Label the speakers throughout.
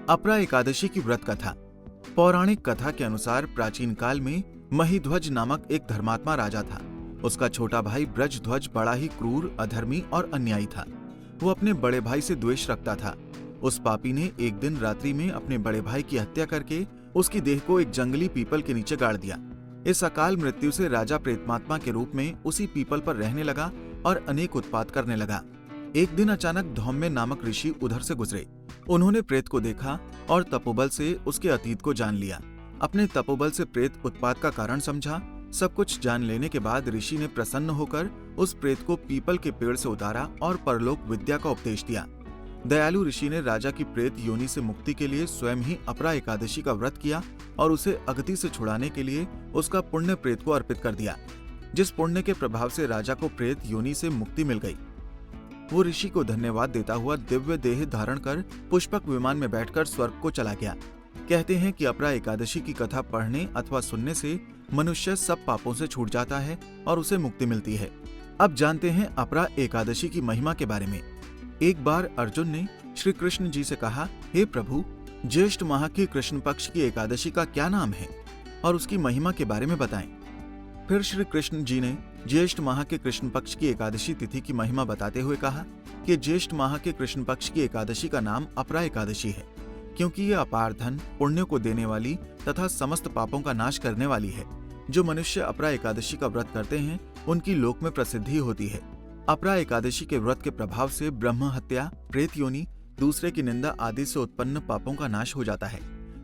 Speaker 1: अपरा एकादशी की व्रत कथा। पौराणिक कथा के अनुसार प्राचीन काल में महिध्वज नामक एक धर्मात्मा राजा था। उसका छोटा भाई ब्रजध्वज बड़ा ही क्रूर, अधर्मी और अन्यायी था। वो अपने बड़े भाई से द्वेष रखता था। उस पापी ने एक दिन रात्रि में अपने बड़े भाई की हत्या करके उसकी देह को एक जंगली पीपल के नीचे गाड़ दिया। इस अकाल मृत्यु से राजा प्रेतमात्मा के रूप में उसी पीपल पर रहने लगा और अनेक उत्पात करने लगा। एक दिन अचानक धौम्य नामक ऋषि उधर से गुजरे। उन्होंने प्रेत को देखा और तपोबल से उसके अतीत को जान लिया। अपने तपोबल से प्रेत उत्पात का कारण समझा। सब कुछ जान लेने के बाद ऋषि ने प्रसन्न होकर उस प्रेत को पीपल के पेड़ से उतारा और परलोक विद्या का उपदेश दिया। दयालु ऋषि ने राजा की प्रेत योनि से मुक्ति के लिए स्वयं ही अपरा एकादशी का व्रत किया और उसे अगति से छुड़ाने के लिए उसका पुण्य प्रेत को अर्पित कर दिया। जिस पुण्य के प्रभाव से राजा को प्रेत योनि से मुक्ति मिल गई। वो ऋषि को धन्यवाद देता हुआ दिव्य देह धारण कर पुष्पक विमान में बैठकर स्वर्ग को चला गया। कहते हैं कि अपरा एकादशी की कथा पढ़ने अथवा सुनने से मनुष्य सब पापों से छूट जाता है और उसे मुक्ति मिलती है। अब जानते हैं अपरा एकादशी की महिमा के बारे में। एक बार अर्जुन ने श्री कृष्ण जी से कहा, हे प्रभु, ज्येष्ठ माह की कृष्ण पक्ष की एकादशी का क्या नाम है और उसकी महिमा के बारे में बताएं। फिर श्री कृष्ण जी ने ज्येष्ठ माह के कृष्ण पक्ष की एकादशी तिथि की महिमा बताते हुए कहा कि ज्येष्ठ माह के कृष्ण पक्ष की एकादशी का नाम अपरा एकादशी है, क्योंकि ये अपार धन, पुण्य को देने वाली तथा समस्त पापों का नाश करने वाली है। जो मनुष्य अपरा एकादशी का व्रत करते हैं उनकी लोक में प्रसिद्धि होती है। अपरा एकादशी के व्रत के प्रभाव से ब्रह्म हत्या, प्रेत योनि, दूसरे की निंदा आदि से उत्पन्न पापों का नाश हो जाता है।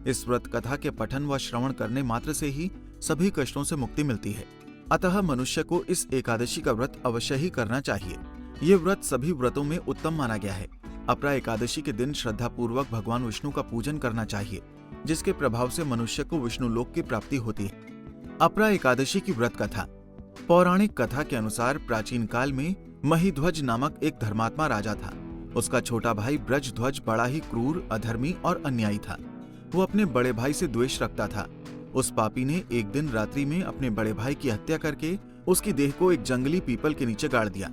Speaker 1: इस व्रत कथा के पठन व श्रवण करने मात्र से ही सभी कष्टों से मुक्ति मिलती है। अतः मनुष्य को इस एकादशी का व्रत अवश्य ही करना चाहिए। ये व्रत सभी व्रतों में उत्तम माना गया है। अपरा एकादशी के दिन श्रद्धा पूर्वक भगवान विष्णु का पूजन करना चाहिए, जिसके प्रभाव से मनुष्य को विष्णु लोक की प्राप्ति होती है। अपरा एकादशी की व्रत कथा। पौराणिक कथा के अनुसार प्राचीन काल में महिध्वज नामक एक धर्मात्मा राजा था। उसका छोटा भाई ब्रजध्वज बड़ा ही क्रूर, अधर्मी और अन्यायी था। वो अपने बड़े भाई से द्वेष रखता था। उस पापी ने एक दिन रात्रि में अपने बड़े भाई की हत्या करके उसकी देह को एक जंगली पीपल के नीचे गाड़ दिया।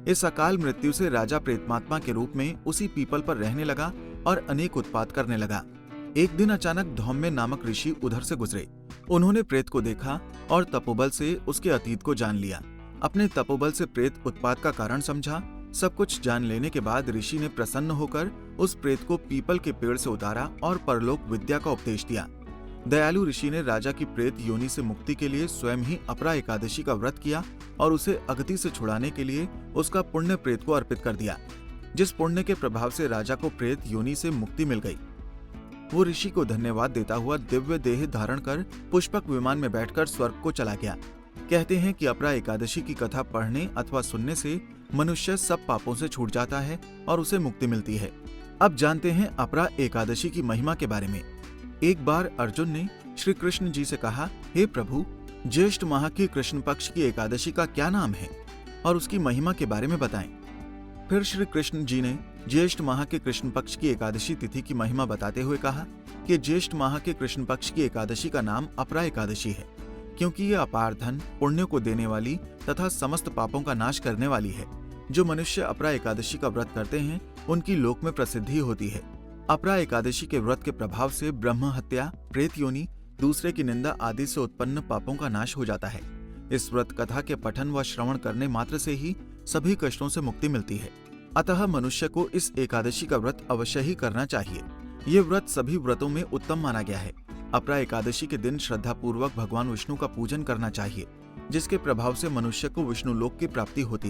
Speaker 1: इस अकाल मृत्यु से राजा प्रेतमात्मा के रूप में उसी पीपल पर रहने लगा और अनेक उत्पात करने लगा। एक दिन अचानक धौम्य नामक ऋषि उधर से गुजरे। उन्होंने प्रेत को देखा और तपोबल से उसके अतीत को जान लिया। अपने तपोबल से प्रेत उत्पात का कारण समझा। सब कुछ जान लेने के बाद ऋषि ने प्रसन्न होकर उस प्रेत को पीपल के पेड़ से उतारा और परलोक विद्या का उपदेश दिया। दयालु ऋषि ने राजा की प्रेत योनि से मुक्ति के लिए स्वयं ही अपरा एकादशी का व्रत किया और उसे अगति से छुड़ाने के लिए उसका पुण्य प्रेत को अर्पित कर दिया। जिस पुण्य के प्रभाव से राजा को प्रेत योनि से मुक्ति मिल गई। वो ऋषि को धन्यवाद देता हुआ दिव्य देह धारण कर पुष्पक विमान में बैठकर स्वर्ग को चला गया। कहते हैं कि अपरा एकादशी की कथा पढ़ने अथवा सुनने से मनुष्य सब पापों से छूट जाता है और उसे मुक्ति मिलती है। अब जानते हैं अपरा एकादशी की महिमा के बारे में। एक बार अर्जुन ने श्री कृष्ण जी से कहा, हे प्रभु, ज्येष्ठ माह की कृष्ण पक्ष की एकादशी का क्या नाम है और उसकी महिमा के बारे में बताएं। फिर श्री कृष्ण जी ने ज्येष्ठ माह के कृष्ण पक्ष की एकादशी तिथि की महिमा बताते हुए कहा कि ज्येष्ठ माह के कृष्ण पक्ष की एकादशी का नाम अपरा एकादशी है, क्योंकि ये अपार धन, पुण्य को देने वाली तथा समस्त पापों का नाश करने वाली है। जो मनुष्य अपरा एकादशी का व्रत करते हैं उनकी लोक में प्रसिद्धि होती है। अपरा एकादशी के व्रत के प्रभाव से ब्रह्म हत्या, प्रेत योनि, दूसरे की निंदा आदि से उत्पन्न पापों का नाश हो जाता है। इस व्रत कथा के पठन व श्रवण करने मात्र से ही सभी कष्टों से मुक्ति मिलती है। अतः मनुष्य को इस एकादशी का व्रत अवश्य ही करना चाहिए। ये व्रत सभी व्रतों में उत्तम माना गया है। अपरा एकादशी के दिन श्रद्धा पूर्वक भगवान विष्णु का पूजन करना चाहिए, जिसके प्रभाव से मनुष्य को विष्णु लोक की प्राप्ति होती है।